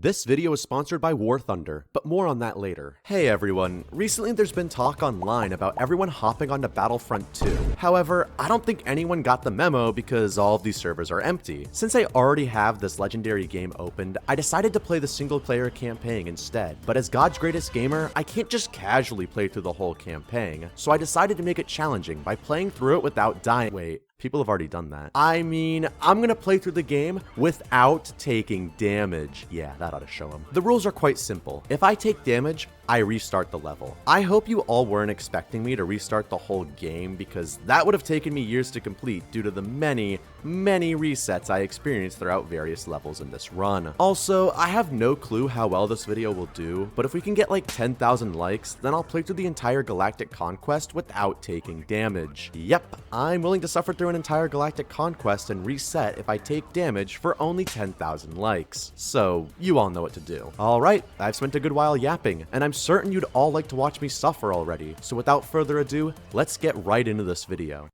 This video is sponsored by War Thunder, but more on that later. Hey everyone, recently there's been talk online about everyone hopping onto Battlefront II. However, I don't think anyone got the memo because all of these servers are empty. Since I already have this legendary game opened, I decided to play the single player campaign instead. But as God's greatest gamer, I can't just casually play through the whole campaign, so I decided to make it challenging by playing through it without dying. Wait. People have already done that. I mean, I'm gonna play through the game without taking damage. Yeah, that ought to show them. The rules are quite simple. If I take damage, I restart the level. I hope you all weren't expecting me to restart the whole game because that would have taken me years to complete due to the many resets I experienced throughout various levels in this run. Also, I have no clue how well this video will do, but if we can get like 10,000 likes, then I'll play through the entire Galactic Conquest without taking damage. Yep, I'm willing to suffer through an entire Galactic Conquest and reset if I take damage for only 10,000 likes. So, you all know what to do. Alright, I've spent a good while yapping, and I'm certain you'd all like to watch me suffer already, so without further ado, let's get right into this video.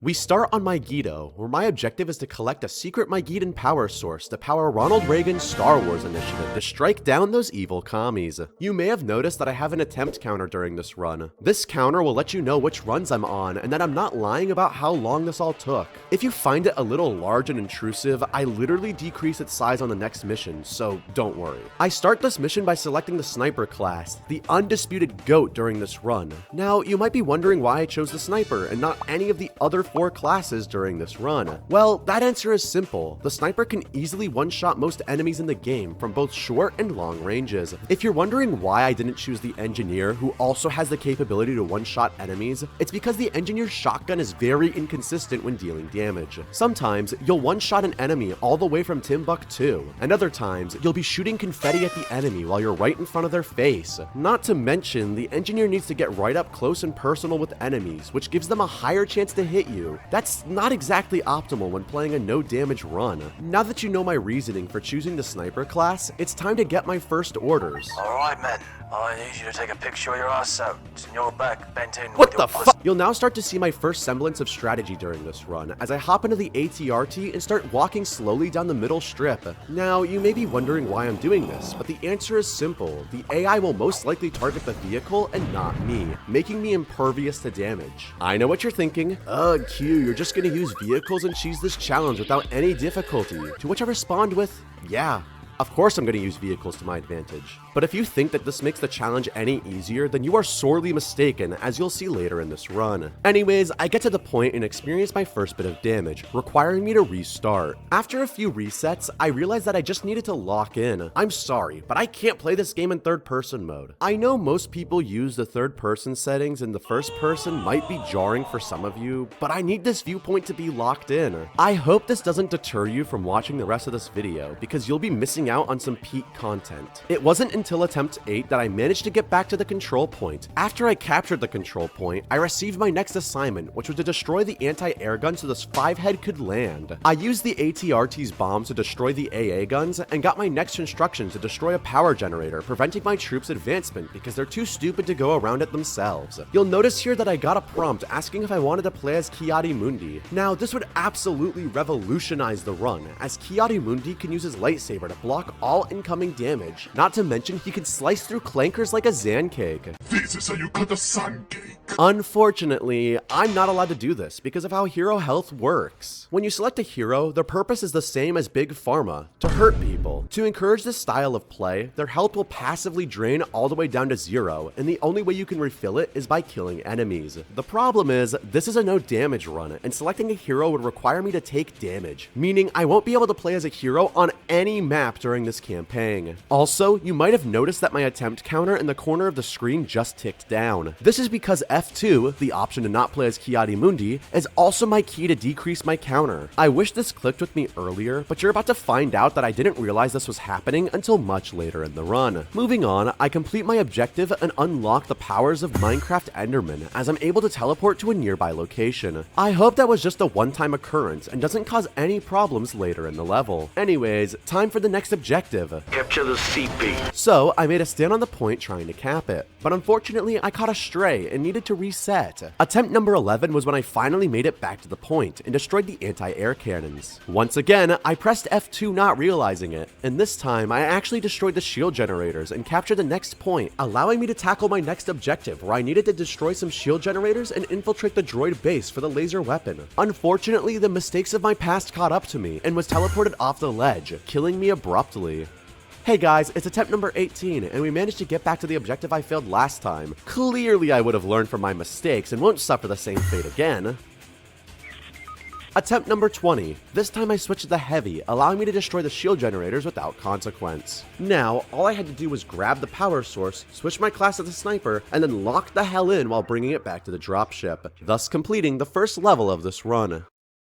We start on Mygeeto, where my objective is to collect a secret Mygeetan power source to power Ronald Reagan's Star Wars initiative to strike down those evil commies. You may have noticed that I have an attempt counter during this run. This counter will let you know which runs I'm on and that I'm not lying about how long this all took. If you find it a little large and intrusive, I literally decrease its size on the next mission, so don't worry. I start this mission by selecting the Sniper class, the undisputed GOAT during this run. Now, you might be wondering why I chose the Sniper and not any of the other 4 classes during this run. Well, that answer is simple. The Sniper can easily one-shot most enemies in the game from both short and long ranges. If you're wondering why I didn't choose the Engineer, who also has the capability to one-shot enemies, it's because the Engineer's shotgun is very inconsistent when dealing damage. Sometimes, you'll one-shot an enemy all the way from Timbuktu, and other times, you'll be shooting confetti at the enemy while you're right in front of their face. Not to mention, the Engineer needs to get right up close and personal with enemies, which gives them a higher chance to hit you. That's not exactly optimal when playing a no damage run. Now that you know my reasoning for choosing the Sniper class, it's time to get my first orders. Alright men, I need you to take a picture of your ass out and your back bent in. What the fuck? You'll now start to see my first semblance of strategy during this run as I hop into the ATRT and start walking slowly down the middle strip. Now, you may be wondering why I'm doing this, but the answer is simple. The AI will most likely target the vehicle and not me, making me impervious to damage. I know what you're thinking. Ugh, Q, you're just gonna use vehicles and choose this challenge without any difficulty. To which I respond with, yeah. Of course I'm going to use vehicles to my advantage. But if you think that this makes the challenge any easier, then you are sorely mistaken, as you'll see later in this run. Anyways, I get to the point and experience my first bit of damage, requiring me to restart. After a few resets, I realized that I just needed to lock in. I'm sorry, but I can't play this game in third-person mode. I know most people use the third-person settings and the first-person might be jarring for some of you, but I need this viewpoint to be locked in. I hope this doesn't deter you from watching the rest of this video, because you'll be missing out on some peak content. It wasn't until attempt 8 that I managed to get back to the control point. After I captured the control point, I received my next assignment, which was to destroy the anti-air gun so this 5-head could land. I used the ATRT's bombs to destroy the AA guns and got my next instructions to destroy a power generator, preventing my troops' advancement because they're too stupid to go around it themselves. You'll notice here that I got a prompt asking if I wanted to play as Ki-Adi-Mundi. Now, this would absolutely revolutionize the run, as Ki-Adi-Mundi can use his lightsaber to block all incoming damage. Not to mention, he can slice through clankers like a Zan cake. This is how you cut a sun cake. Unfortunately, I'm not allowed to do this because of how hero health works. When you select a hero, their purpose is the same as Big Pharma, to hurt people. To encourage this style of play, their health will passively drain all the way down to 0, and the only way you can refill it is by killing enemies. The problem is, this is a no damage run, and selecting a hero would require me to take damage, meaning I won't be able to play as a hero on any map during this campaign. Also, you might have noticed that my attempt counter in the corner of the screen just ticked down. This is because F2, the option to not play as Ki-Adi-Mundi, is also my key to decrease my counter. I wish this clicked with me earlier, but you're about to find out that I didn't realize this was happening until much later in the run. Moving on, I complete my objective and unlock the powers of Minecraft Enderman as I'm able to teleport to a nearby location. I hope that was just a one-time occurrence and doesn't cause any problems later in the level. Anyways, time for the next next objective. Capture the CP. So I made a stand on the point trying to cap it, but unfortunately I caught a stray and needed to reset. Attempt number 11 was when I finally made it back to the point and destroyed the anti-air cannons. Once again, I pressed F2 not realizing it, and this time I actually destroyed the shield generators and captured the next point, allowing me to tackle my next objective where I needed to destroy some shield generators and infiltrate the droid base for the laser weapon. Unfortunately, the mistakes of my past caught up to me and was teleported off the ledge, killing me abruptly. Hey guys, it's attempt number 18, and we managed to get back to the objective I failed last time. Clearly I would have learned from my mistakes and won't suffer the same fate again. Attempt number 20. This time I switched to the heavy, allowing me to destroy the shield generators without consequence. Now, all I had to do was grab the power source, switch my class to the sniper, and then lock the hell in while bringing it back to the dropship, thus completing the first level of this run.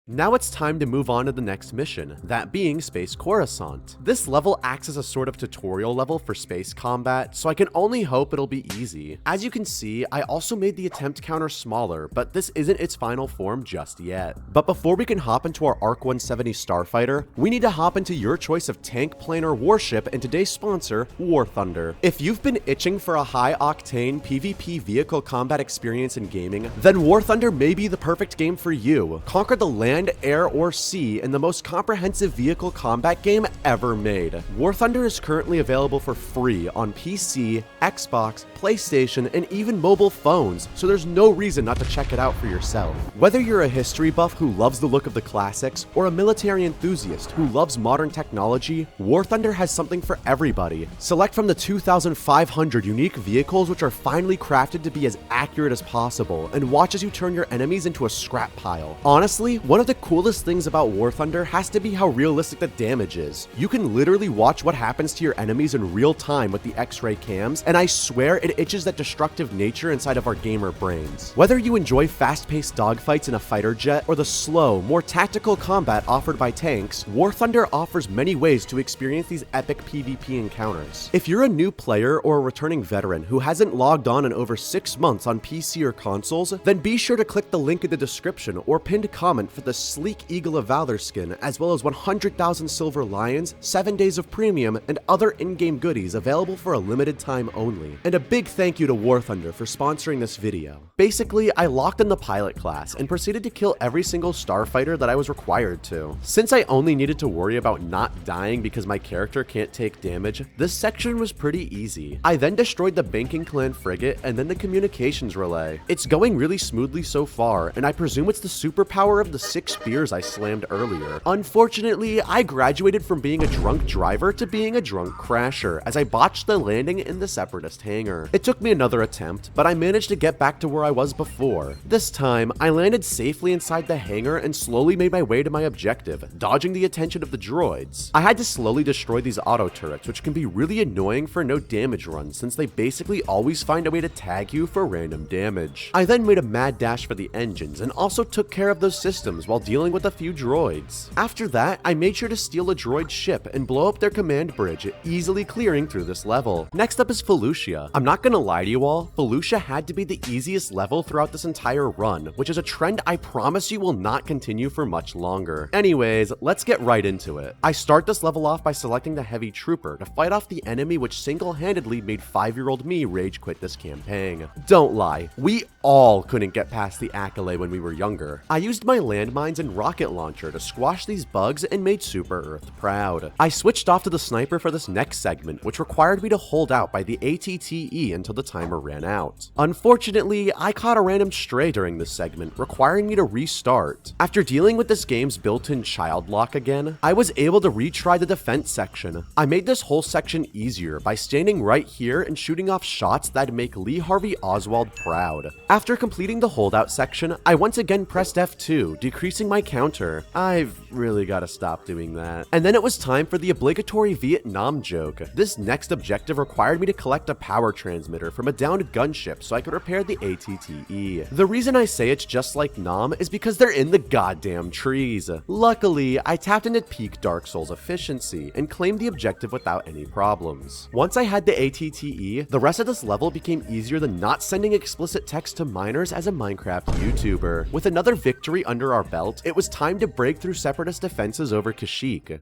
Now it's time to move on to the next mission, that being Space Coruscant. This level acts as a sort of tutorial level for space combat, so I can only hope it'll be easy. As you can see, I also made the attempt counter smaller, but this isn't its final form just yet. But before we can hop into our ARC 170 starfighter, we need to hop into your choice of tank, plane, or warship and today's sponsor, War Thunder. If you've been itching for a high-octane PvP vehicle combat experience in gaming, then War Thunder may be the perfect game for you. Conquer the land, air, or sea in the most comprehensive vehicle combat game ever made. War Thunder is currently available for free on PC, Xbox, PlayStation, and even mobile phones, so there's no reason not to check it out for yourself. Whether you're a history buff who loves the look of the classics, or a military enthusiast who loves modern technology, War Thunder has something for everybody. Select from the 2,500 unique vehicles which are finely crafted to be as accurate as possible, and watch as you turn your enemies into a scrap pile. Honestly, one of the coolest things about War Thunder has to be how realistic the damage is. You can literally watch what happens to your enemies in real time with the X-ray cams, and I swear it itches that destructive nature inside of our gamer brains. Whether you enjoy fast-paced dogfights in a fighter jet, or the slow, more tactical combat offered by tanks, War Thunder offers many ways to experience these epic PvP encounters. If you're a new player or a returning veteran who hasn't logged on in over 6 months on PC or consoles, then be sure to click the link in the description or pinned comment for the sleek Eagle of Valor skin, as well as 100,000 silver lions, 7 days of premium, and other in-game goodies available for a limited time only. And a big thank you to War Thunder for sponsoring this video. Basically, I locked in the pilot class and proceeded to kill every single starfighter that I was required to. Since I only needed to worry about not dying because my character can't take damage, this section was pretty easy. I then destroyed the Banking Clan frigate and then the communications relay. It's going really smoothly so far, and I presume it's the superpower of the 6 spears I slammed earlier. Unfortunately, I graduated from being a drunk driver to being a drunk crasher as I botched the landing in the Separatist hangar. It took me another attempt, but I managed to get back to where I was before. This time, I landed safely inside the hangar and slowly made my way to my objective, dodging the attention of the droids. I had to slowly destroy these auto turrets, which can be really annoying for no damage runs since they basically always find a way to tag you for random damage. I then made a mad dash for the engines and also took care of those systems while dealing with a few droids. After that, I made sure to steal a droid ship and blow up their command bridge, easily clearing through this level. Next up is Felucia. I'm not gonna lie to you all, Felucia had to be the easiest level throughout this entire run, which is a trend I promise you will not continue for much longer. Anyways, let's get right into it. I start this level off by selecting the heavy trooper to fight off the enemy which single-handedly made 5-year-old me rage quit this campaign. Don't lie, we all couldn't get past the Accolade when we were younger. I used my landmines and rocket launcher to squash these bugs and made Super Earth proud. I switched off to the sniper for this next segment, which required me to hold out by the ATTE until the timer ran out. Unfortunately, I caught a random stray during this segment, requiring me to restart. After dealing with this game's built-in child lock again, I was able to retry the defense section. I made this whole section easier by standing right here and shooting off shots that'd make Lee Harvey Oswald proud. After completing the holdout section, I once again pressed F2, decreasing my counter. I've really gotta stop doing that. And then it was time for the obligatory Vietnam joke. This next objective required me to collect a power transmitter from a downed gunship so I could repair the ATTE. The reason I say it's just like Nam is because they're in the goddamn trees. Luckily, I tapped into peak Dark Souls efficiency and claimed the objective without any problems. Once I had the ATTE, the rest of this level became easier than not sending explicit text to minors as a Minecraft YouTuber. With another victory under our belt, it was time to break through Separatist defenses over Kashyyyk.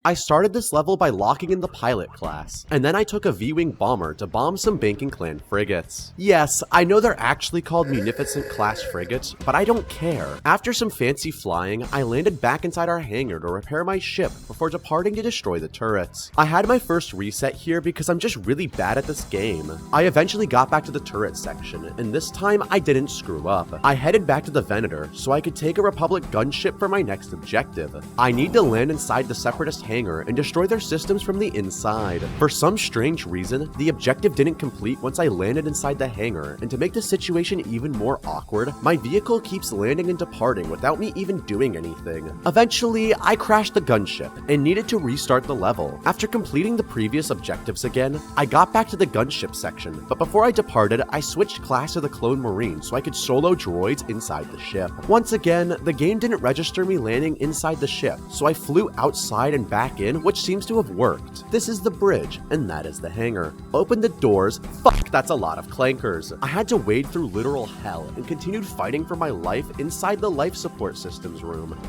I started this level by locking in the pilot class, and then I took a V-Wing bomber to bomb some Banking Clan frigates. Yes, I know they're actually called Munificent class frigates, but I don't care. After some fancy flying, I landed back inside our hangar to repair my ship before departing to destroy the turrets. I had my first reset here because I'm just really bad at this game. I eventually got back to the turret section, and this time I didn't screw up. I headed back to the Venator so I could take a Republic gunship for my next objective. I need to land inside the Separatist hangar and destroy their systems from the inside. For some strange reason, the objective didn't complete once I landed inside the hangar, and to make the situation even more awkward, my vehicle keeps landing and departing without me even doing anything. Eventually, I crashed the gunship and needed to restart the level. After completing the previous objectives again, I got back to the gunship section, but before I departed, I switched class to the Clone Marine so I could solo droids inside the ship. Once again, the game didn't register me landing inside the ship, so I flew outside and back in, which seems to have worked. This is the bridge, and that is the hangar. Open the doors. Fuck, that's a lot of clankers. I had to wade through literal hell and continued fighting for my life inside the life support systems room.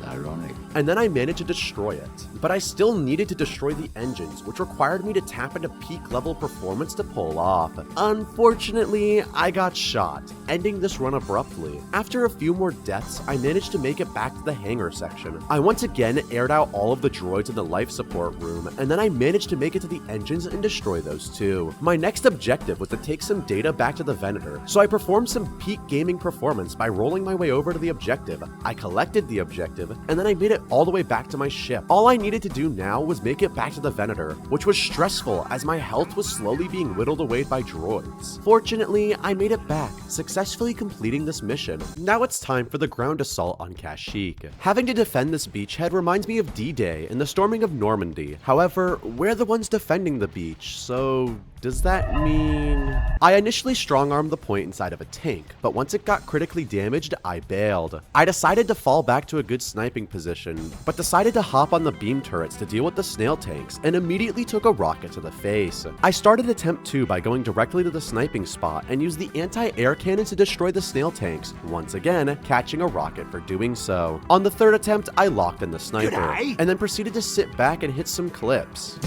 Ironic. And then I managed to destroy it. But I still needed to destroy the engines, which required me to tap into peak level performance to pull off. Unfortunately, I got shot, ending this run abruptly. After a few more deaths, I managed to make it back to the hangar section. I once again aired out all of the droids in the life support room, and then I managed to make it to the engines and destroy those too. My next objective was to take some data back to the Venator, so I performed some peak gaming performance by rolling my way over to the objective. I collected the objective, and then I made it all the way back to my ship. All I needed to do now was make it back to the Venator, which was stressful as my health was slowly being whittled away by droids. Fortunately, I made it back, successfully completing this mission. Now it's time for the ground assault on Kashyyyk. Having to defend this beachhead reminds me of D-Day and the storming of Normandy. However, we're the ones defending the beach, so does that mean... I initially strong-armed the point inside of a tank, but once it got critically damaged, I bailed. I decided to fall back to a good sniping position, but decided to hop on the beam turrets to deal with the snail tanks, and immediately took a rocket to the face. I started attempt 2 by going directly to the sniping spot and used the anti-air cannon to destroy the snail tanks, once again catching a rocket for doing so. On the third attempt, I locked in the sniper, and then proceeded to sit back and hit some clips.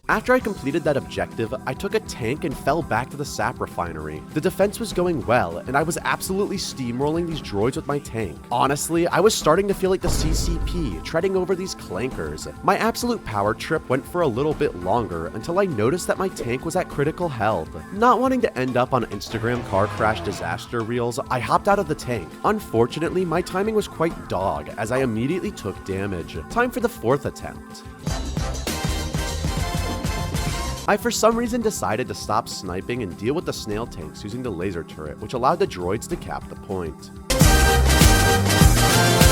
After I completed that objective, I took a tank and fell back to the sap refinery. The defense was going well, and I was absolutely steamrolling these droids with my tank. Honestly, I was starting to feel like the CCP, treading over these clankers. My absolute power trip went for a little bit longer until I noticed that my tank was at critical health. Not wanting to end up on Instagram car crash disaster reels, I hopped out of the tank. Unfortunately, my timing was quite dog, as I immediately took damage. Time for the fourth attempt. I for some reason decided to stop sniping and deal with the snail tanks using the laser turret, which allowed the droids to cap the point.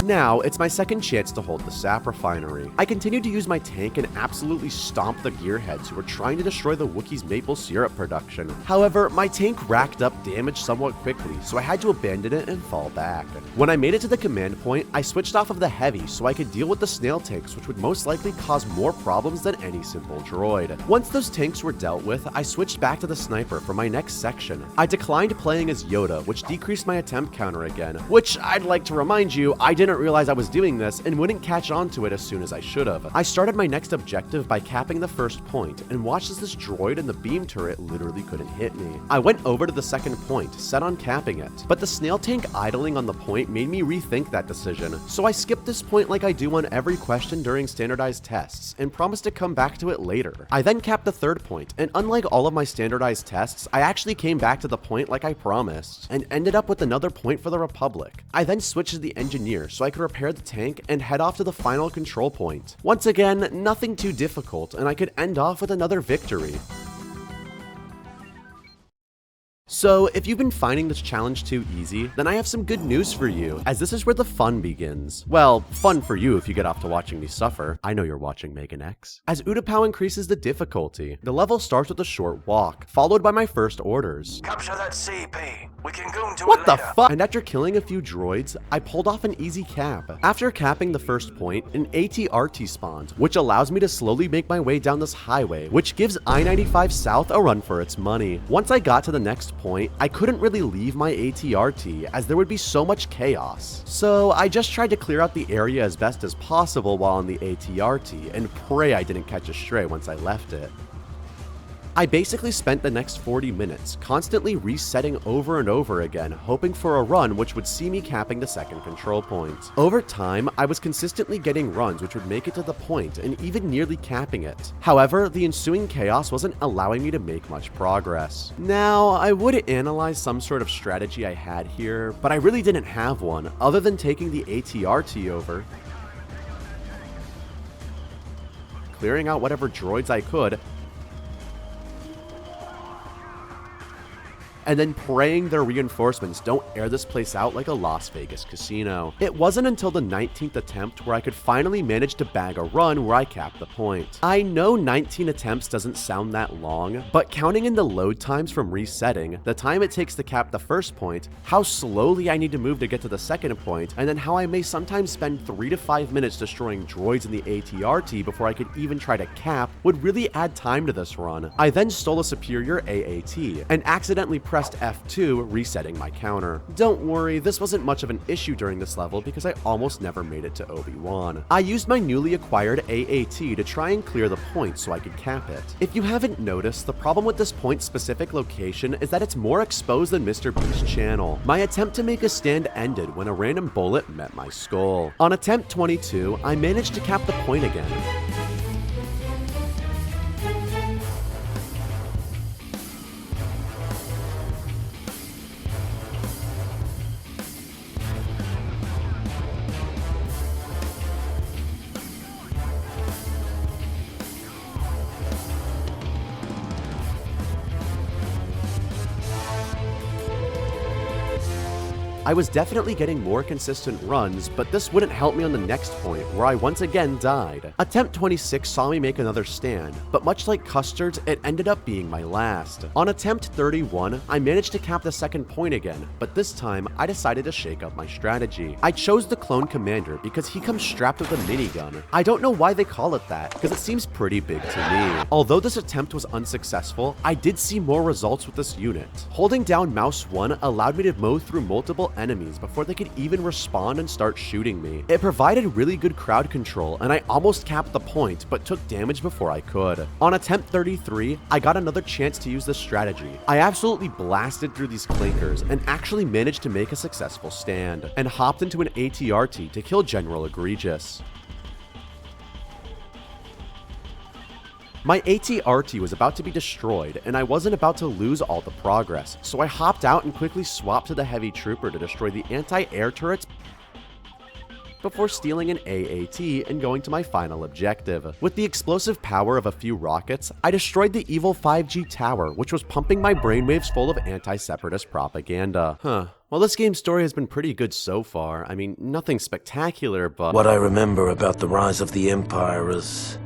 Now, it's my second chance to hold the sap refinery. I continued to use my tank and absolutely stomp the gearheads who were trying to destroy the Wookiees' maple syrup production. However, my tank racked up damage somewhat quickly, so I had to abandon it and fall back. When I made it to the command point, I switched off of the heavy so I could deal with the snail tanks, which would most likely cause more problems than any simple droid. Once those tanks were dealt with, I switched back to the sniper for my next section. I declined playing as Yoda, which decreased my attempt counter again, which I'd like to remind you, I didn't realize I was doing this and wouldn't catch on to it as soon as I should have. I started my next objective by capping the first point and watched as this droid in the beam turret literally couldn't hit me. I went over to the second point, set on capping it, but the snail tank idling on the point made me rethink that decision, so I skipped this point like I do on every question during standardized tests and promised to come back to it later. I then capped the third point, and unlike all of my standardized tests, I actually came back to the point like I promised, and ended up with another point for the Republic. I then switched to the engineer so I could repair the tank and head off to the final control point. Once again, nothing too difficult, and I could end off with another victory. So if you've been finding this challenge too easy, then I have some good news for you, as this is where the fun begins. Well, fun for you if you get off to watching me suffer. I know you're watching Megan X. As Utapau increases the difficulty, the level starts with a short walk, followed by my first orders. Capture that CP. We can go into What it the later. fuck? And after killing a few droids, I pulled off an easy cap. After capping the first point, an AT-RT spawns, which allows me to slowly make my way down this highway, which gives I-95 South a run for its money. Once I got to the next point, I couldn't really leave my AT-RT as there would be so much chaos. So I just tried to clear out the area as best as possible while on the AT-RT and pray I didn't catch a stray once I left it. I basically spent the next 40 minutes constantly resetting over and over again, hoping for a run which would see me capping the second control point. Over time, I was consistently getting runs which would make it to the point and even nearly capping it. However, the ensuing chaos wasn't allowing me to make much progress. Now, I would analyze some sort of strategy I had here, but I really didn't have one other than taking the AT-RT over, clearing out whatever droids I could, and then praying their reinforcements don't air this place out like a Las Vegas casino. It wasn't until the 19th attempt where I could finally manage to bag a run where I capped the point. I know 19 attempts doesn't sound that long, but counting in the load times from resetting, the time it takes to cap the first point, how slowly I need to move to get to the second point, and then how I may sometimes spend 3 to 5 minutes destroying droids in the AT-RT before I could even try to cap would really add time to this run. I then stole a superior AAT and accidentally pressed F2, resetting my counter. Don't worry, this wasn't much of an issue during this level because I almost never made it to Obi-Wan. I used my newly acquired AAT to try and clear the point so I could cap it. If you haven't noticed, the problem with this point-specific location is that it's more exposed than Mr. Beast's channel. My attempt to make a stand ended when a random bullet met my skull. On attempt 22, I managed to cap the point again. I was definitely getting more consistent runs, but this wouldn't help me on the next point, where I once again died. Attempt 26 saw me make another stand, but much like Custard's, it ended up being my last. On attempt 31, I managed to cap the second point again, but this time, I decided to shake up my strategy. I chose the Clone Commander because he comes strapped with a minigun. I don't know why they call it that, because it seems pretty big to me. Although this attempt was unsuccessful, I did see more results with this unit. Holding down mouse 1 allowed me to mow through multiple enemies before they could even respond and start shooting me. It provided really good crowd control, and I almost capped the point, but took damage before I could. On attempt 33, I got another chance to use this strategy. I absolutely blasted through these clinkers and actually managed to make a successful stand, and hopped into an AT-RT to kill General Egregious. My AT-RT was about to be destroyed, and I wasn't about to lose all the progress, so I hopped out and quickly swapped to the heavy trooper to destroy the anti-air turrets before stealing an AAT and going to my final objective. With the explosive power of a few rockets, I destroyed the evil 5G tower, which was pumping my brainwaves full of anti-separatist propaganda. Well, this game's story has been pretty good so far. I mean, nothing spectacular, but What I remember about the rise of the Empire is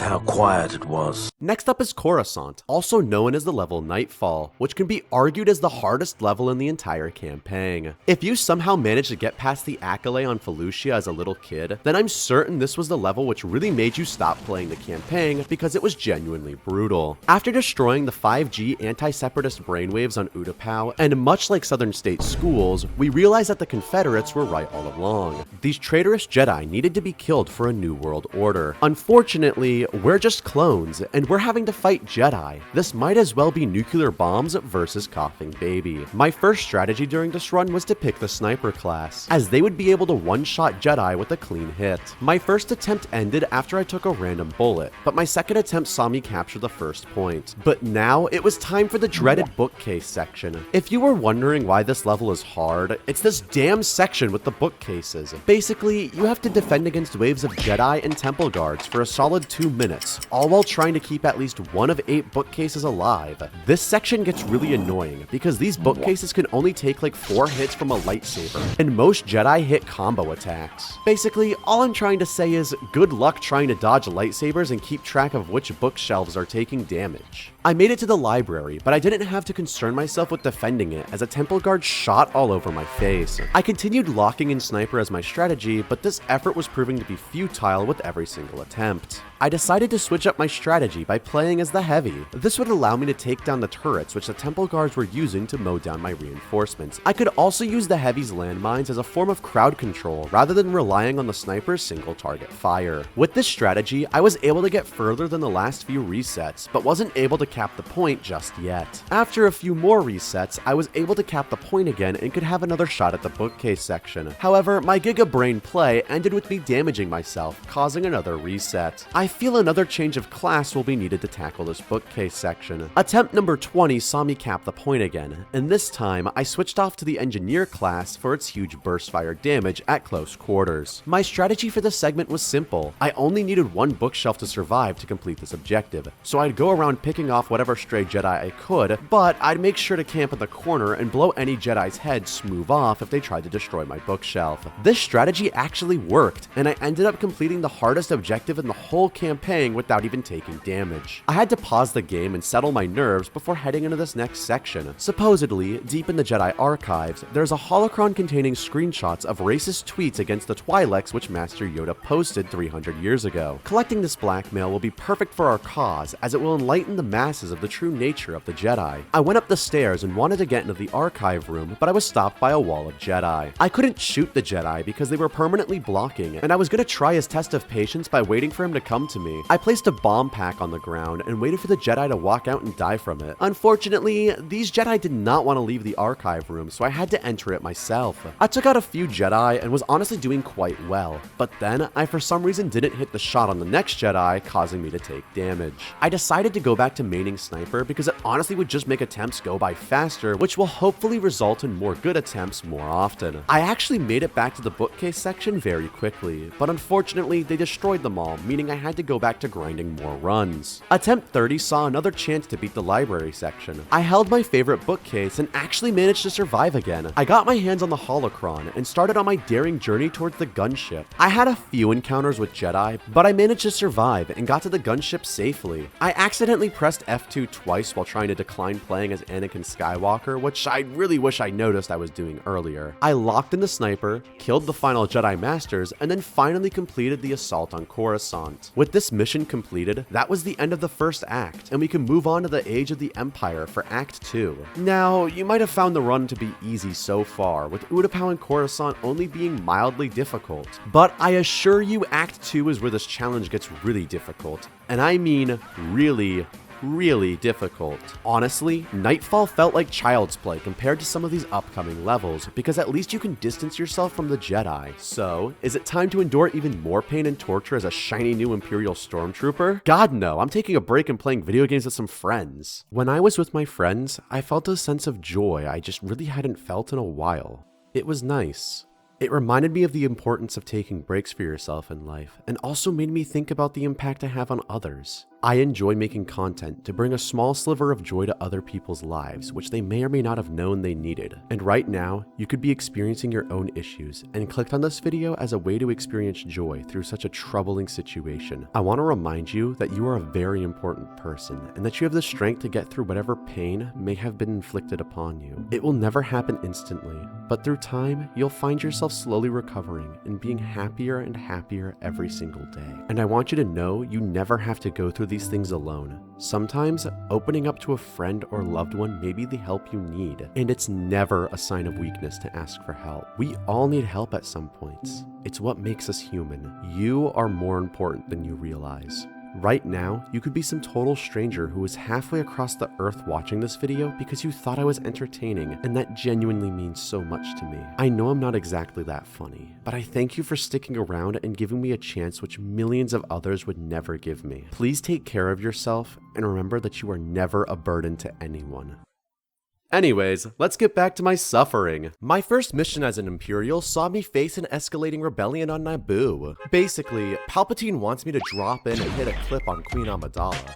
how quiet it was. Next up is Coruscant, also known as the level Nightfall, which can be argued as the hardest level in the entire campaign. If you somehow managed to get past the Accolade on Felucia as a little kid, then I'm certain this was the level which really made you stop playing the campaign because it was genuinely brutal. After destroying the 5G anti-separatist brainwaves on Utapau, and much like Southern State schools, we realized that the Confederates were right all along. These traitorous Jedi needed to be killed for a new world order. Unfortunately, we're just clones, and we're having to fight Jedi. This might as well be nuclear bombs versus coughing baby. My first strategy during this run was to pick the sniper class, as they would be able to one-shot Jedi with a clean hit. My first attempt ended after I took a random bullet, but my second attempt saw me capture the first point. But now, it was time for the dreaded bookcase section. If you were wondering why this level is hard, it's this damn section with the bookcases. Basically, you have to defend against waves of Jedi and Temple guards for a solid 2 minutes, all while trying to keep keep at least one of 8 bookcases alive. This section gets really annoying because these bookcases can only take like 4 hits from a lightsaber, and most Jedi hit combo attacks. Basically, all I'm trying to say is good luck trying to dodge lightsabers and keep track of which bookshelves are taking damage. I made it to the library, but I didn't have to concern myself with defending it as a temple guard shot all over my face. I continued locking in sniper as my strategy, but this effort was proving to be futile with every single attempt. I decided to switch up my strategy by playing as the heavy. This would allow me to take down the turrets which the temple guards were using to mow down my reinforcements. I could also use the heavy's landmines as a form of crowd control rather than relying on the sniper's single target fire. With this strategy, I was able to get further than the last few resets, but wasn't able to cap the point just yet. After a few more resets, I was able to cap the point again and could have another shot at the bookcase section. However, my Giga Brain play ended with me damaging myself, causing another reset. I feel another change of class will be needed to tackle this bookcase section. Attempt number 20 saw me cap the point again, and this time I switched off to the engineer class for its huge burst fire damage at close quarters. My strategy for this segment was simple. I only needed one bookshelf to survive to complete this objective, so I'd go around picking off whatever stray Jedi I could, but I'd make sure to camp in the corner and blow any Jedi's head smooth off if they tried to destroy my bookshelf. This strategy actually worked, and I ended up completing the hardest objective in the whole campaign without even taking damage. I had to pause the game and settle my nerves before heading into this next section. Supposedly, deep in the Jedi archives, there's a holocron containing screenshots of racist tweets against the Twi'leks which Master Yoda posted 300 years ago. Collecting this blackmail will be perfect for our cause, as it will enlighten the masses of the true nature of the Jedi. I went up the stairs and wanted to get into the archive room, but I was stopped by a wall of Jedi. I couldn't shoot the Jedi because they were permanently blocking, and I was gonna try his test of patience by waiting for him to come to me. I placed a bomb pack on the ground and waited for the Jedi to walk out and die from it. Unfortunately, these Jedi did not want to leave the archive room, so I had to enter it myself. I took out a few Jedi and was honestly doing quite well, but then I for some reason didn't hit the shot on the next Jedi, causing me to take damage. I decided to go back to maining sniper because it honestly would just make attempts go by faster, which will hopefully result in more good attempts more often. I actually made it back to the bookcase section very quickly, but unfortunately they destroyed them all, meaning I had to go back to grinding more runs. Attempt 30 saw another chance to beat the library section. I held my favorite bookcase and actually managed to survive again. I got my hands on the holocron and started on my daring journey towards the gunship. I had a few encounters with Jedi, but I managed to survive and got to the gunship safely. I accidentally pressed F2 twice while trying to decline playing as Anakin Skywalker, which I really wish I noticed I was doing earlier. I locked in the sniper, killed the final Jedi Masters, and then finally completed the assault on Coruscant. With this mission completed, that was the end of the first act, and we can move on to the Age of the Empire for Act 2. Now, you might have found the run to be easy so far, with Utapau and Coruscant only being mildly difficult, but I assure you Act 2 is where this challenge gets really difficult, and I mean really difficult. Honestly, Nightfall felt like child's play compared to some of these upcoming levels, because at least you can distance yourself from the Jedi. So, is it time to endure even more pain and torture as a shiny new Imperial Stormtrooper? God no, I'm taking a break and playing video games with some friends. When I was with my friends, I felt a sense of joy I just really hadn't felt in a while. It was nice. It reminded me of the importance of taking breaks for yourself in life, and also made me think about the impact I have on others. I enjoy making content to bring a small sliver of joy to other people's lives, which they may or may not have known they needed. And right now, you could be experiencing your own issues and clicked on this video as a way to experience joy through such a troubling situation. I want to remind you that you are a very important person and that you have the strength to get through whatever pain may have been inflicted upon you. It will never happen instantly, but through time, you'll find yourself slowly recovering and being happier and happier every single day. And I want you to know you never have to go through these things alone. Sometimes opening up to a friend or loved one may be the help you need, and it's never a sign of weakness to ask for help. We all need help at some points. It's what makes us human. You are more important than you realize. Right now, you could be some total stranger who is halfway across the earth watching this video because you thought I was entertaining, and that genuinely means so much to me. I know I'm not exactly that funny, but I thank you for sticking around and giving me a chance which millions of others would never give me. Please take care of yourself, and remember that you are never a burden to anyone. Anyways, let's get back to my suffering. My first mission as an Imperial saw me face an escalating rebellion on Naboo. Basically, Palpatine wants me to drop in and hit a clip on Queen Amidala.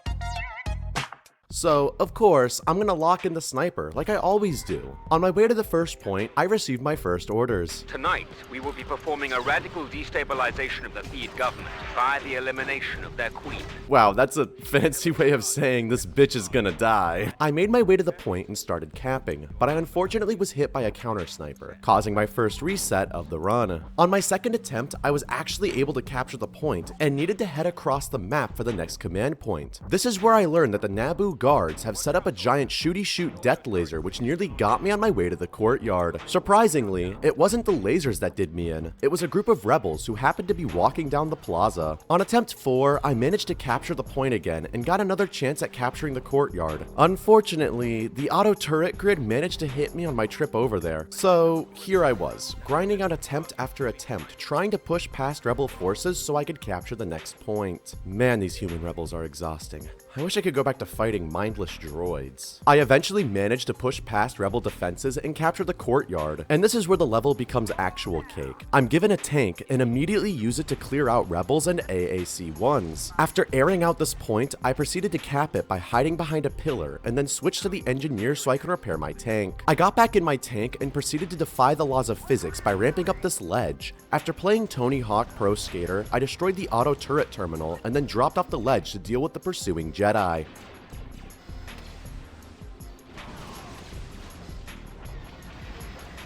So, of course, I'm gonna lock in the sniper, like I always do. On my way to the first point, I received my first orders. Tonight, we will be performing a radical destabilization of the Theed government by the elimination of their queen. Wow, that's a fancy way of saying this bitch is gonna die. I made my way to the point and started capping, but I unfortunately was hit by a counter sniper, causing my first reset of the run. On my second attempt, I was actually able to capture the point and needed to head across the map for the next command point. This is where I learned that the Naboo guards have set up a giant shooty-shoot death laser which nearly got me on my way to the courtyard. Surprisingly, it wasn't the lasers that did me in, it was a group of rebels who happened to be walking down the plaza. On attempt 4, I managed to capture the point again and got another chance at capturing the courtyard. Unfortunately, the auto turret grid managed to hit me on my trip over there. So here I was, grinding out attempt after attempt, trying to push past rebel forces so I could capture the next point. Man, these human rebels are exhausting. I wish I could go back to fighting mindless droids. I eventually managed to push past rebel defenses and capture the courtyard, and this is where the level becomes actual cake. I'm given a tank and immediately use it to clear out rebels and AAC-1s. After airing out this point, I proceeded to cap it by hiding behind a pillar and then switched to the engineer so I could repair my tank. I got back in my tank and proceeded to defy the laws of physics by ramping up this ledge. After playing Tony Hawk Pro Skater, I destroyed the auto turret terminal and then dropped off the ledge to deal with the pursuing Jedi.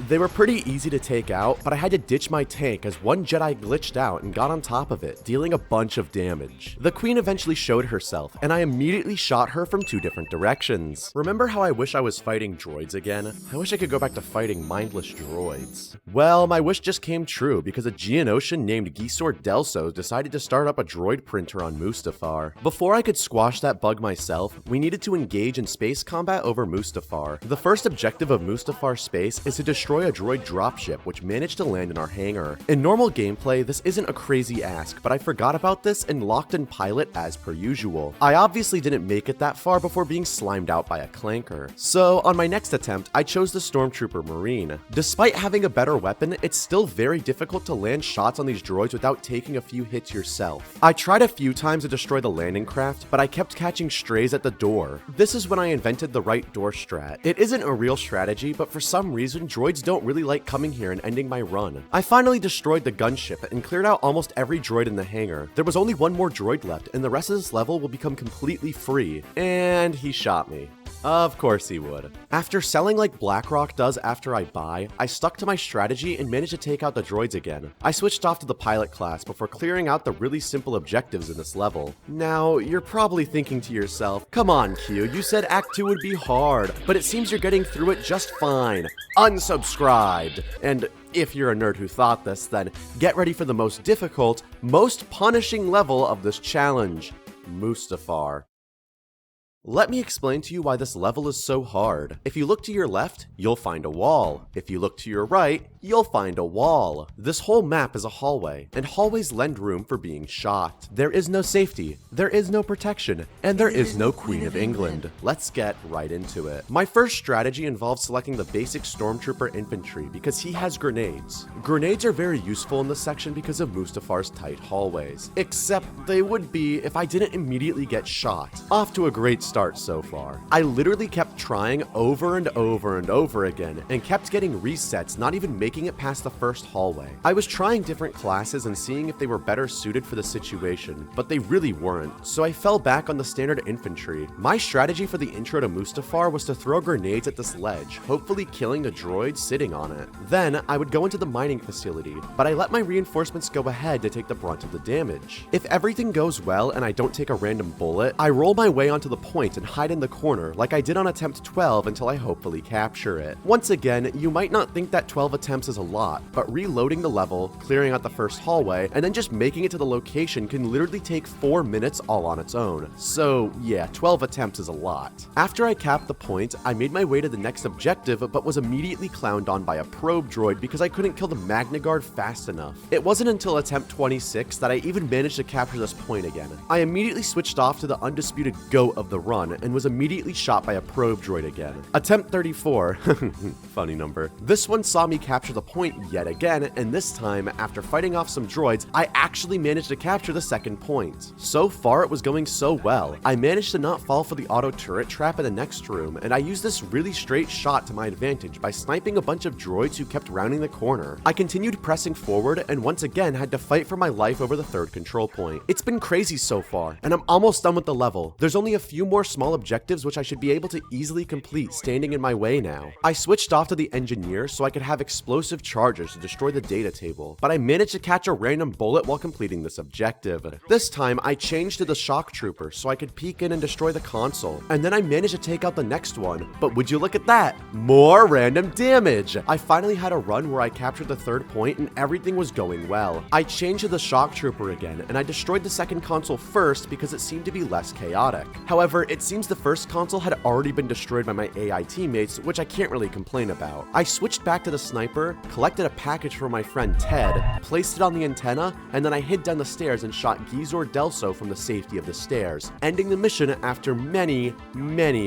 They were pretty easy to take out, but I had to ditch my tank as one Jedi glitched out and got on top of it, dealing a bunch of damage. The Queen eventually showed herself, and I immediately shot her from 2 different directions. Remember how I wish I was fighting droids again? I wish I could go back to fighting mindless droids. Well, my wish just came true because a Geonosian named Gisor Delso decided to start up a droid printer on Mustafar. Before I could squash that bug myself, we needed to engage in space combat over Mustafar. The first objective of Mustafar space is to destroy a droid dropship which managed to land in our hangar. In normal gameplay, this isn't a crazy ask, but I forgot about this and locked in pilot as per usual. I obviously didn't make it that far before being slimed out by a clanker. So on my next attempt, I chose the Stormtrooper Marine. Despite having a better weapon, it's still very difficult to land shots on these droids without taking a few hits yourself. I tried a few times to destroy the landing craft, but I kept catching strays at the door. This is when I invented the right door strat. It isn't a real strategy, but for some reason, droids don't really like coming here and ending my run. I finally destroyed the gunship and cleared out almost every droid in the hangar. There was only one more droid left, and the rest of this level will become completely free. And he shot me. Of course he would. After selling like BlackRock does after I buy, I stuck to my strategy and managed to take out the droids again. I switched off to the pilot class before clearing out the really simple objectives in this level. Now, you're probably thinking to yourself, come on Q, you said Act 2 would be hard, but it seems you're getting through it just fine. Unsubscribed! And if you're a nerd who thought this, then get ready for the most difficult, most punishing level of this challenge, Mustafar. Let me explain to you why this level is so hard. If you look to your left, you'll find a wall. If you look to your right, you'll find a wall. This whole map is a hallway, and hallways lend room for being shot. There is no safety, there is no protection, and there is no Queen of England. Let's get right into it. My first strategy involves selecting the basic Stormtrooper infantry because he has grenades. Grenades are very useful in this section because of Mustafar's tight hallways, except they would be if I didn't immediately get shot. Off to a great start so far. I literally kept trying over and over and over again and kept getting resets, not even making it past the first hallway. I was trying different classes and seeing if they were better suited for the situation, but they really weren't, so I fell back on the standard infantry. My strategy for the intro to Mustafar was to throw grenades at this ledge, hopefully killing the droid sitting on it. Then I would go into the mining facility, but I let my reinforcements go ahead to take the brunt of the damage. If everything goes well and I don't take a random bullet, I roll my way onto the point and hide in the corner like I did on attempt 12 until I hopefully capture it. Once again, you might not think that 12 attempts is a lot, but reloading the level, clearing out the first hallway, and then just making it to the location can literally take 4 minutes all on its own. So yeah, 12 attempts is a lot. After I capped the point, I made my way to the next objective, but was immediately clowned on by a probe droid because I couldn't kill the Magna Guard fast enough. It wasn't until attempt 26 that I even managed to capture this point again. I immediately switched off to the undisputed GOAT of the run and was immediately shot by a probe droid again. Attempt 34, funny number. This one saw me capture capture the point yet again, and this time, after fighting off some droids, I actually managed to capture the second point. So far, it was going so well. I managed to not fall for the auto turret trap in the next room, and I used this really straight shot to my advantage by sniping a bunch of droids who kept rounding the corner. I continued pressing forward, and once again had to fight for my life over the third control point. It's been crazy so far, and I'm almost done with the level. There's only a few more small objectives which I should be able to easily complete standing in my way now. I switched off to the engineer so I could have explosive charges to destroy the data table, but I managed to catch a random bullet while completing this objective. This time, I changed to the shock trooper so I could peek in and destroy the console, and then I managed to take out the next one, but would you look at that? More random damage! I finally had a run where I captured the third point and everything was going well. I changed to the shock trooper again, and I destroyed the second console first because it seemed to be less chaotic. However, it seems the first console had already been destroyed by my AI teammates, which I can't really complain about. I switched back to the sniper, collected a package from my friend Ted, placed it on the antenna, and then I hid down the stairs and shot Gizor Delso from the safety of the stairs, ending the mission after many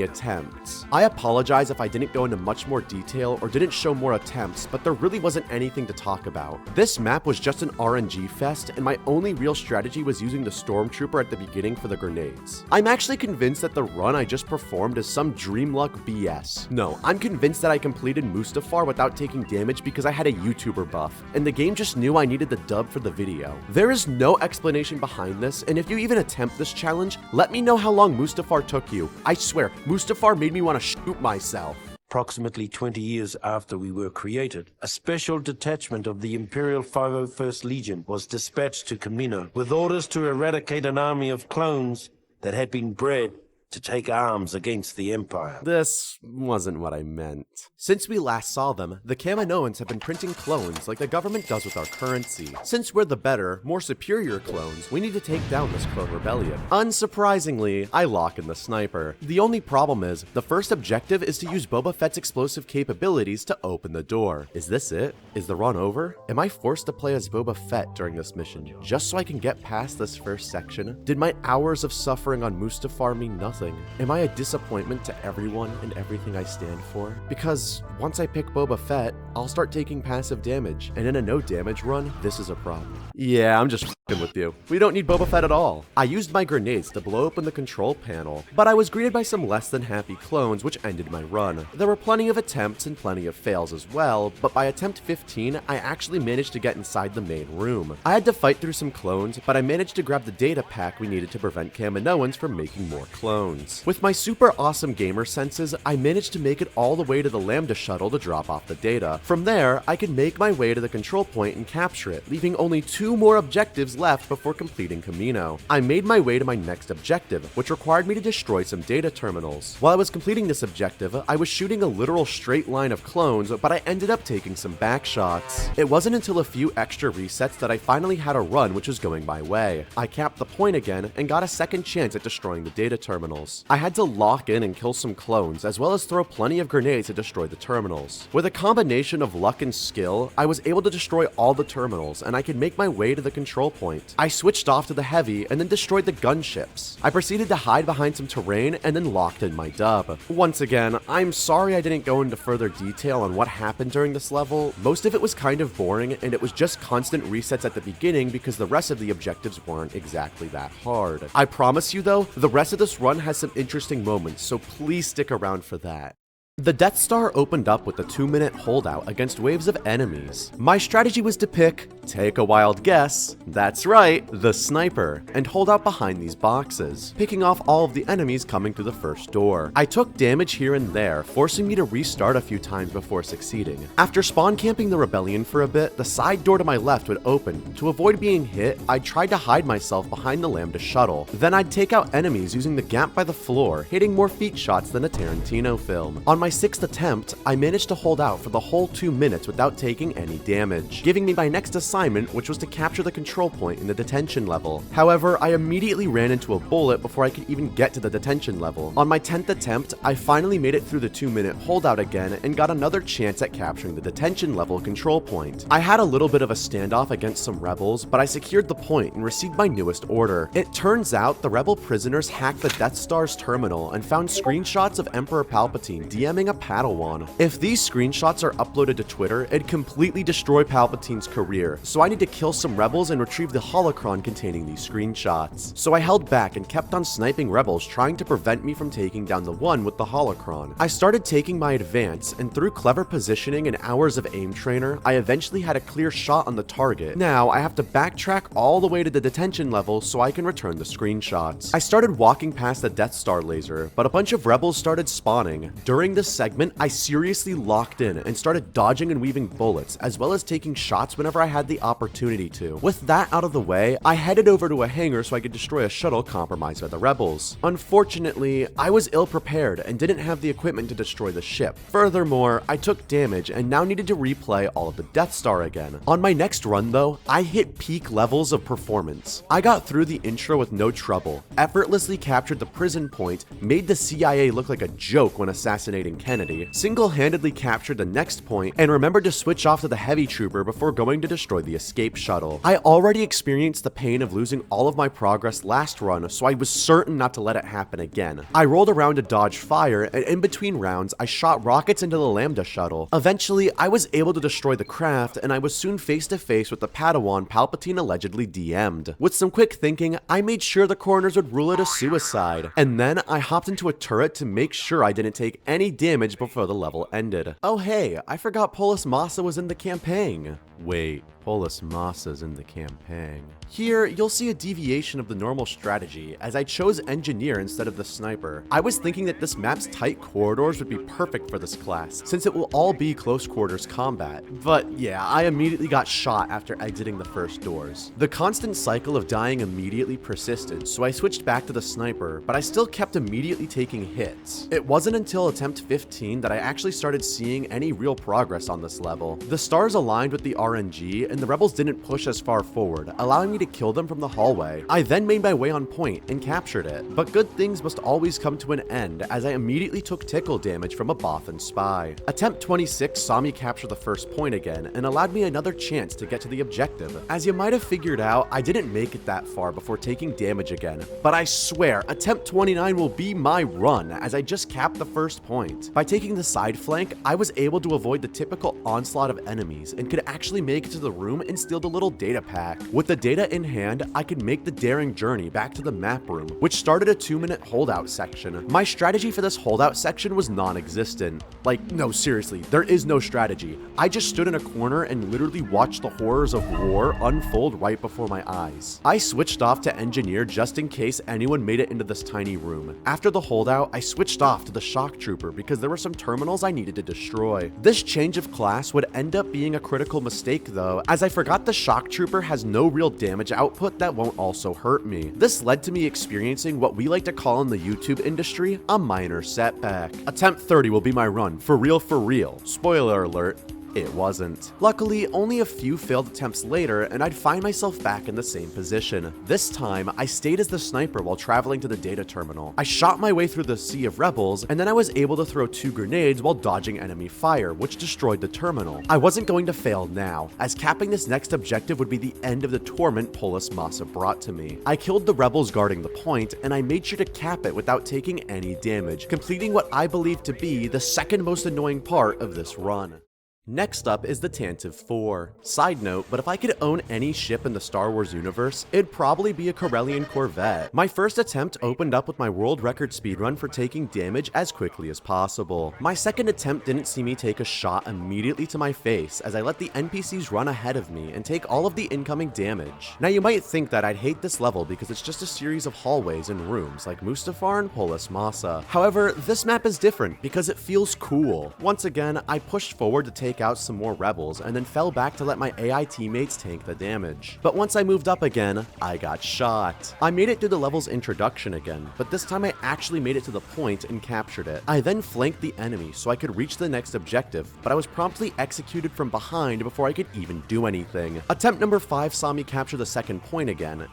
attempts. I apologize if I didn't go into much more detail or didn't show more attempts, but there really wasn't anything to talk about. This map was just an RNG fest, and my only real strategy was using the Stormtrooper at the beginning for the grenades. I'm actually convinced that the run I just performed is some dream luck BS. No, I'm convinced that I completed Mustafar without taking damage because I had a YouTuber buff, and the game just knew I needed the dub for the video. There is no explanation behind this, and if you even attempt this challenge, let me know how long Mustafar took you. I swear, Mustafar made me want to shoot myself. Approximately 20 years after we were created, a special detachment of the Imperial 501st Legion was dispatched to Kamino with orders to eradicate an army of clones that had been bred to take arms against the Empire. This wasn't what I meant. Since we last saw them, the Kaminoans have been printing clones like the government does with our currency. Since we're the better, more superior clones, we need to take down this clone rebellion. Unsurprisingly, I lock in the sniper. The only problem is, the first objective is to use Boba Fett's explosive capabilities to open the door. Is this it? Is the run over? Am I forced to play as Boba Fett during this mission, just so I can get past this first section? Did my hours of suffering on Mustafar mean nothing? Am I a disappointment to everyone and everything I stand for? Because once I pick Boba Fett, I'll start taking passive damage, and in a no damage run, this is a problem. Yeah, I'm just f***ing with you. We don't need Boba Fett at all. I used my grenades to blow open the control panel, but I was greeted by some less than happy clones, which ended my run. There were plenty of attempts and plenty of fails as well, but by attempt 15, I actually managed to get inside the main room. I had to fight through some clones, but I managed to grab the data pack we needed to prevent Kaminoans from making more clones. With my super awesome gamer senses, I managed to make it all the way to the Lambda shuttle to drop off the data. From there, I could make my way to the control point and capture it, leaving only 2 more objectives left before completing Kamino. I made my way to my next objective, which required me to destroy some data terminals. While I was completing this objective, I was shooting a literal straight line of clones, but I ended up taking some back shots. It wasn't until a few extra resets that I finally had a run which was going my way. I capped the point again and got a second chance at destroying the data terminals. I had to lock in and kill some clones, as well as throw plenty of grenades to destroy the terminals. With a combination of luck and skill, I was able to destroy all the terminals, and I could make my way to the control point. I switched off to the heavy, and then destroyed the gunships. I proceeded to hide behind some terrain, and then locked in my dub. Once again, I'm sorry I didn't go into further detail on what happened during this level. Most of it was kind of boring, and it was just constant resets at the beginning because the rest of the objectives weren't exactly that hard. I promise you though, the rest of this run has some interesting moments, so please stick around for that. The Death Star opened up with a 2-minute holdout against waves of enemies. My strategy was to pick, take a wild guess, that's right, the sniper, and hold out behind these boxes, picking off all of the enemies coming through the first door. I took damage here and there, forcing me to restart a few times before succeeding. After spawn camping the rebellion for a bit, the side door to my left would open. To avoid being hit, I tried to hide myself behind the Lambda shuttle. Then I'd take out enemies using the gap by the floor, hitting more feet shots than a Tarantino film. On my 6th attempt, I managed to hold out for the whole 2 minutes without taking any damage, giving me my next assignment, which was to capture the control point in the detention level. However, I immediately ran into a bullet before I could even get to the detention level. On my 10th attempt, I finally made it through the 2-minute holdout again and got another chance at capturing the detention level control point. I had a little bit of a standoff against some rebels, but I secured the point and received my newest order. It turns out the rebel prisoners hacked the Death Star's terminal and found screenshots of Emperor Palpatine DMing becoming a Padawan. If these screenshots are uploaded to Twitter, it'd completely destroy Palpatine's career, so I need to kill some rebels and retrieve the holocron containing these screenshots. So I held back and kept on sniping rebels trying to prevent me from taking down the one with the holocron. I started taking my advance, and through clever positioning and hours of aim trainer, I eventually had a clear shot on the target. Now, I have to backtrack all the way to the detention level so I can return the screenshots. I started walking past the Death Star laser, but a bunch of rebels started spawning. During this segment, I seriously locked in and started dodging and weaving bullets, as well as taking shots whenever I had the opportunity to. With that out of the way, I headed over to a hangar so I could destroy a shuttle compromised by the rebels. Unfortunately, I was ill-prepared and didn't have the equipment to destroy the ship. Furthermore, I took damage and now needed to replay all of the Death Star again. On my next run though, I hit peak levels of performance. I got through the intro with no trouble, effortlessly captured the prison point, made the CIA look like a joke when assassinating Kennedy, single-handedly captured the next point, and remembered to switch off to the heavy trooper before going to destroy the escape shuttle. I already experienced the pain of losing all of my progress last run, so I was certain not to let it happen again. I rolled around to dodge fire, and in between rounds, I shot rockets into the Lambda shuttle. Eventually, I was able to destroy the craft, and I was soon face to face with the Padawan Palpatine allegedly DM'd. With some quick thinking, I made sure the coroners would rule it a suicide, and then I hopped into a turret to make sure I didn't take any damage before the level ended. Oh hey, I forgot Polis Massa was in the campaign. Wait, Polis Massa's in the campaign. Here, you'll see a deviation of the normal strategy, as I chose Engineer instead of the Sniper. I was thinking that this map's tight corridors would be perfect for this class, since it will all be close quarters combat. But yeah, I immediately got shot after exiting the first doors. The constant cycle of dying immediately persisted, so I switched back to the Sniper, but I still kept immediately taking hits. It wasn't until attempt 15 that I actually started seeing any real progress on this level. The stars aligned with the RNG, and the rebels didn't push as far forward, allowing me to kill them from the hallway. I then made my way on point and captured it, but good things must always come to an end, as I immediately took tickle damage from a Bothan spy. Attempt 26 saw me capture the first point again, and allowed me another chance to get to the objective. As you might have figured out, I didn't make it that far before taking damage again, but I swear, attempt 29 will be my run, as I just capped the first point. By taking the side flank, I was able to avoid the typical onslaught of enemies, and could actually make it to the room and steal the little data pack. With the data in hand, I could make the daring journey back to the map room, which started a 2-minute holdout section. My strategy for this holdout section was non-existent. Like, no, seriously, there is no strategy. I just stood in a corner and literally watched the horrors of war unfold right before my eyes. I switched off to Engineer just in case anyone made it into this tiny room. After the holdout, I switched off to the Shock Trooper because there were some terminals I needed to destroy. This change of class would end up being a critical mistake though, as I forgot the Shock Trooper has no real damage output that won't also hurt me. This led to me experiencing what we like to call in the YouTube industry a minor setback. Attempt 30 will be my run, for real for real. Spoiler alert. It wasn't. Luckily, only a few failed attempts later, and I'd find myself back in the same position. This time, I stayed as the sniper while traveling to the data terminal. I shot my way through the sea of rebels, and then I was able to throw 2 grenades while dodging enemy fire, which destroyed the terminal. I wasn't going to fail now, as capping this next objective would be the end of the torment Polis Massa brought to me. I killed the rebels guarding the point, and I made sure to cap it without taking any damage, completing what I believe to be the second most annoying part of this run. Next up is the Tantive IV. Side note, but if I could own any ship in the Star Wars universe, it'd probably be a Corellian Corvette. My first attempt opened up with my world record speedrun for taking damage as quickly as possible. My second attempt didn't see me take a shot immediately to my face, as I let the NPCs run ahead of me and take all of the incoming damage. Now you might think that I'd hate this level because it's just a series of hallways and rooms like Mustafar and Polis Massa. However, this map is different because it feels cool. Once again, I pushed forward to take out some more rebels and then fell back to let my AI teammates tank the damage. But once I moved up again, I got shot. I made it through the level's introduction again, but this time I actually made it to the point and captured it. I then flanked the enemy so I could reach the next objective, but I was promptly executed from behind before I could even do anything. Attempt number 5 saw me capture the second point again,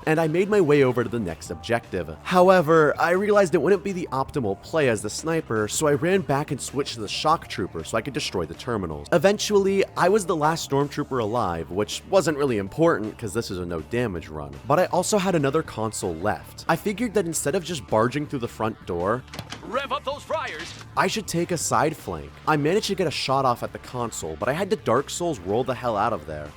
and I made my way over to the next objective. However, I realized it wouldn't be the optimal play as the sniper, so I ran back and switched to the Shock Trooper so I could destroy the terminals. Eventually, I was the last Stormtrooper alive, which wasn't really important because this is a no damage run, but I also had another console left. I figured that instead of just barging through the front door, Rev up those fryers! I should take a side flank. I managed to get a shot off at the console, but I had to Dark Souls roll the hell out of there.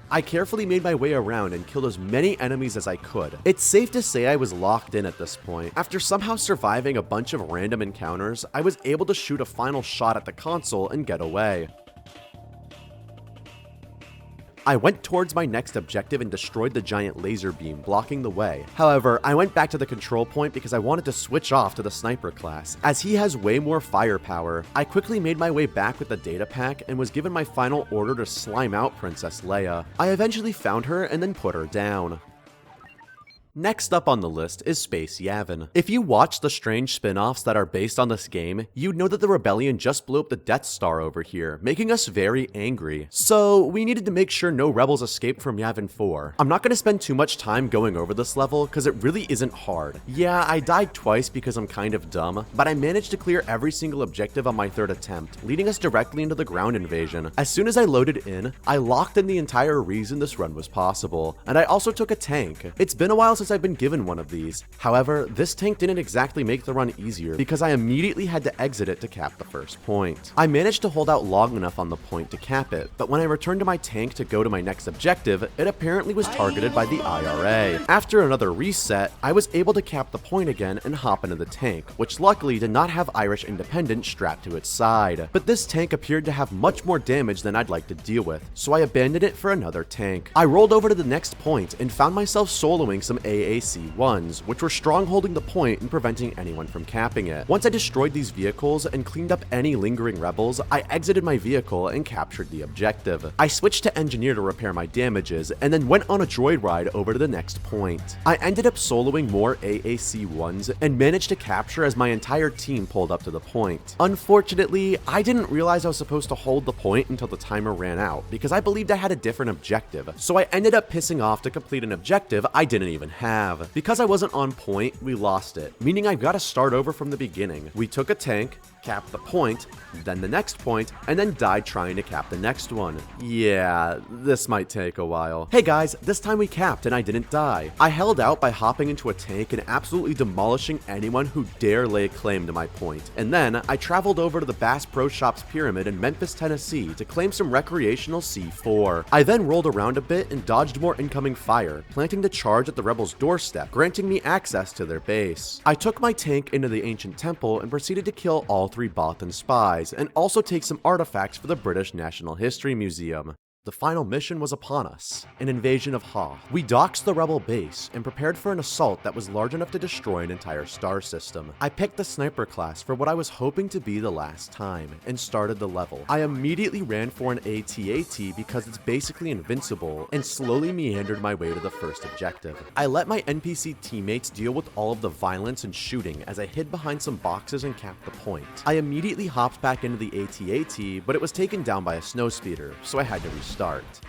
I carefully made my way around and killed as many enemies as I could. It's safe to say I was locked in at this point. After somehow surviving a bunch of random encounters, I was able to shoot a final shot at the console and get away. I went towards my next objective and destroyed the giant laser beam, blocking the way. However, I went back to the control point because I wanted to switch off to the sniper class. As he has way more firepower, I quickly made my way back with the data pack and was given my final order to slime out Princess Leia. I eventually found her and then put her down. Next up on the list is Space Yavin. If you watch the strange spin-offs that are based on this game, you'd know that the rebellion just blew up the Death Star over here, making us very angry. So we needed to make sure no rebels escaped from Yavin IV. I'm not going to spend too much time going over this level because it really isn't hard. Yeah, I died twice because I'm kind of dumb, but I managed to clear every single objective on my third attempt, leading us directly into the ground invasion. As soon as I loaded in, I locked in the entire reason this run was possible, and I also took a tank. It's been a while since I've been given one of these. However, this tank didn't exactly make the run easier because I immediately had to exit it to cap the first point. I managed to hold out long enough on the point to cap it, but when I returned to my tank to go to my next objective, it apparently was targeted by the IRA. After another reset, I was able to cap the point again and hop into the tank, which luckily did not have Irish Independence strapped to its side. But this tank appeared to have much more damage than I'd like to deal with, so I abandoned it for another tank. I rolled over to the next point and found myself soloing some AAC-1s, which were strongholding the point and preventing anyone from capping it. Once I destroyed these vehicles and cleaned up any lingering rebels, I exited my vehicle and captured the objective. I switched to engineer to repair my damages, and then went on a droid ride over to the next point. I ended up soloing more AAC-1s and managed to capture as my entire team pulled up to the point. Unfortunately, I didn't realize I was supposed to hold the point until the timer ran out, because I believed I had a different objective, so I ended up pissing off to complete an objective I didn't even have. Because I wasn't on point, we lost it, meaning I've got to start over from the beginning. We took a tank, capped the point, then the next point, and then died trying to cap the next one. Yeah, this might take a while. Hey guys, this time we capped and I didn't die. I held out by hopping into a tank and absolutely demolishing anyone who dare lay claim to my point. And then I traveled over to the Bass Pro Shops Pyramid in Memphis, Tennessee to claim some recreational C4. I then rolled around a bit and dodged more incoming fire, planting the charge at the rebels' doorstep, granting me access to their base. I took my tank into the ancient temple and proceeded to kill all 3 Bothan spies, and also take some artifacts for the British National History Museum. The final mission was upon us, an invasion of Hoth. We doxed the rebel base and prepared for an assault that was large enough to destroy an entire star system. I picked the sniper class for what I was hoping to be the last time, and started the level. I immediately ran for an AT-AT because it's basically invincible, and slowly meandered my way to the first objective. I let my NPC teammates deal with all of the violence and shooting as I hid behind some boxes and capped the point. I immediately hopped back into the AT-AT, but it was taken down by a snowspeeder, so I had to restart.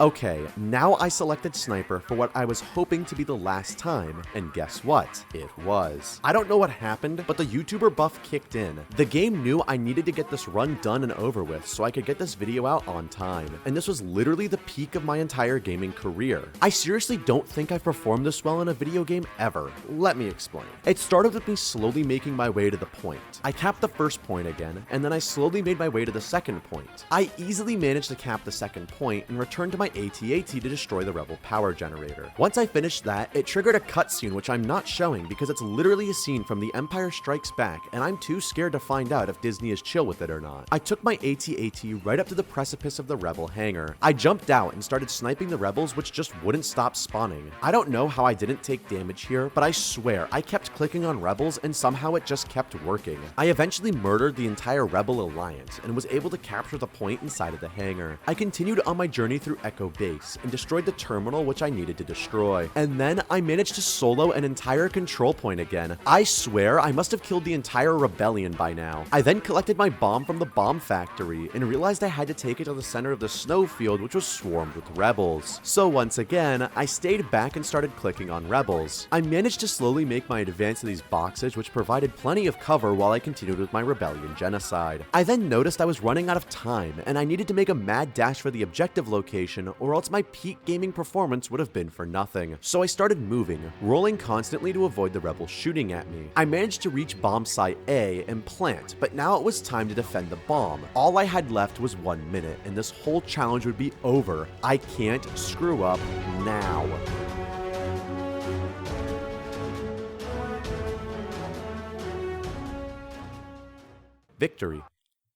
Okay, now I selected sniper for what I was hoping to be the last time, and guess what? It was. I don't know what happened, but the YouTuber buff kicked in. The game knew I needed to get this run done and over with so I could get this video out on time, and this was literally the peak of my entire gaming career. I seriously don't think I've performed this well in a video game ever. Let me explain. It started with me slowly making my way to the point. I capped the first point again, and then I slowly made my way to the second point. I easily managed to cap the second point and returned to my AT-AT to destroy the rebel power generator. Once I finished that, it triggered a cutscene which I'm not showing because it's literally a scene from The Empire Strikes Back, and I'm too scared to find out if Disney is chill with it or not. I took my AT-AT right up to the precipice of the rebel hangar. I jumped out and started sniping the rebels, which just wouldn't stop spawning. I don't know how I didn't take damage here, but I swear I kept clicking on rebels and somehow it just kept working. I eventually murdered the entire rebel alliance and was able to capture the point inside of the hangar. I continued on my journey through Echo Base and destroyed the terminal which I needed to destroy. And then I managed to solo an entire control point again. I swear I must have killed the entire rebellion by now. I then collected my bomb from the bomb factory and realized I had to take it to the center of the snowfield which was swarmed with rebels. So once again, I stayed back and started clicking on rebels. I managed to slowly make my advance advance to these boxes, which provided plenty of cover while I continued with my rebellion genocide. I then noticed I was running out of time, and I needed to make a mad dash for the objective location, or else my peak gaming performance would have been for nothing. So I started moving, rolling constantly to avoid the rebels shooting at me. I managed to reach bomb site A and plant, but now it was time to defend the bomb. All I had left was 1 minute, and this whole challenge would be over. I can't screw up now. Victory.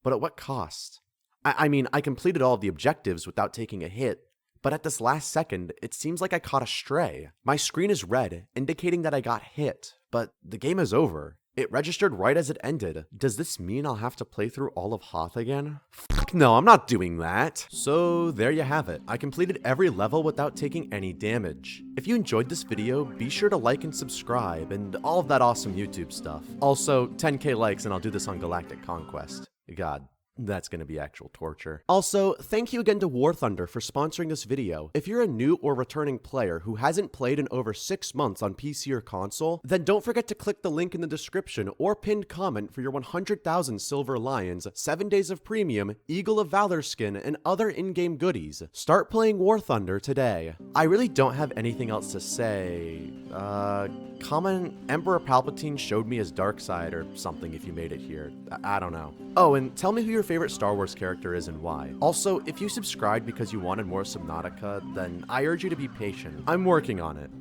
But at what cost? I mean, I completed all of the objectives without taking a hit, but at this last second, it seems like I caught a stray. My screen is red, indicating that I got hit, but the game is over. It registered right as it ended. Does this mean I'll have to play through all of Hoth again? Fuck no, I'm not doing that. So there you have it. I completed every level without taking any damage. If you enjoyed this video, be sure to like and subscribe and all of that awesome YouTube stuff. Also, 10k likes and I'll do this on Galactic Conquest. God. That's gonna be actual torture. Also, thank you again to War Thunder for sponsoring this video. If you're a new or returning player who hasn't played in over 6 months on PC or console, then don't forget to click the link in the description or pinned comment for your 100,000 Silver Lions, 7 days of premium, Eagle of Valor skin, and other in-game goodies. Start playing War Thunder today. I really don't have anything else to say. Comment Emperor Palpatine showed me his dark side or something if you made it here. I don't know. Oh, and tell me who your favorite Star Wars character is and why. Also, if you subscribed because you wanted more Subnautica, then I urge you to be patient. I'm working on it.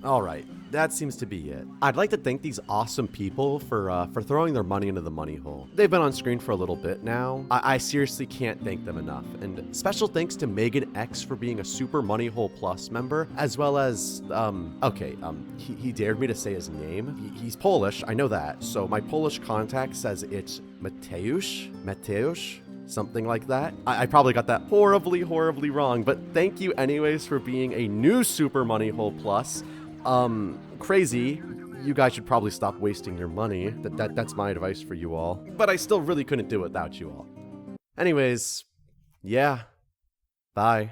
Alright, that seems to be it. I'd like to thank these awesome people for throwing their money into the money hole. They've been on screen for a little bit now. I seriously can't thank them enough. And special thanks to Megan X for being a Super Money Hole Plus member, as well as, he dared me to say his name. He's Polish, I know that. So my Polish contact says it's Mateusz? Something like that. I probably got that horribly wrong, but thank you anyways for being a new Super Money Hole Plus. Crazy. You guys should probably stop wasting your money. That's my advice for you all. But I still really couldn't do it without you all. Anyways, yeah. Bye.